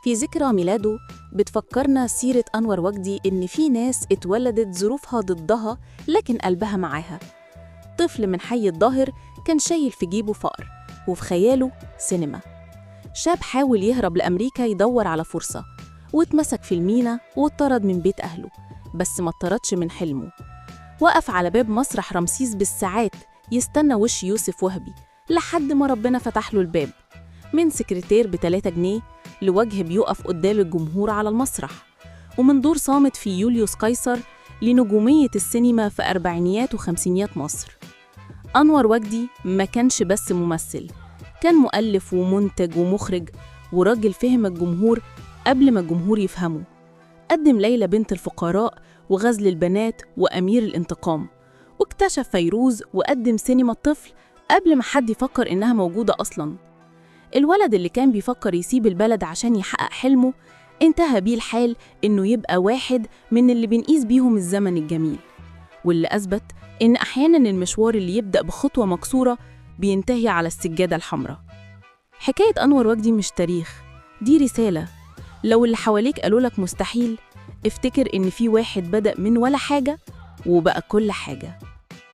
في ذكرى ميلاده بتفكرنا سيرة أنور وجدي إن في ناس اتولدت ظروفها ضدها لكن قلبها معاها. طفل من حي الظاهر كان شايل في جيبه فقر وفي خياله سينما. شاب حاول يهرب لأمريكا يدور على فرصة واتمسك في المينا واتطرد من بيت أهله، بس ما اتطردش من حلمه. وقف على باب مسرح رمسيس بالساعات يستنى وش يوسف وهبي لحد ما ربنا فتح له الباب. من سكرتير ب3 جنيه لوجه بيقف قدام الجمهور على المسرح، ومن دور صامت في يوليوس قيصر لنجومية السينما في أربعينيات وخمسينيات مصر. أنور وجدي ما كانش بس ممثل، كان مؤلف ومنتج ومخرج وراجل فهم الجمهور قبل ما الجمهور يفهمه. قدم ليلى بنت الفقراء وغزل البنات وأمير الانتقام، واكتشف فيروز وقدم سينما الطفل قبل ما حد يفكر إنها موجودة أصلاً. الولد اللي كان بيفكر يسيب البلد عشان يحقق حلمه انتهى بيه الحال إنه يبقى واحد من اللي بنقيس بيهم الزمن الجميل، واللي أثبت إن أحياناً المشوار اللي يبدأ بخطوة مكسورة بينتهي على السجادة الحمراء. حكاية أنور وجدي مش تاريخ، دي رسالة. لو اللي حواليك قالوا لك مستحيل، افتكر إن في واحد بدأ من ولا حاجة وبقى كل حاجة.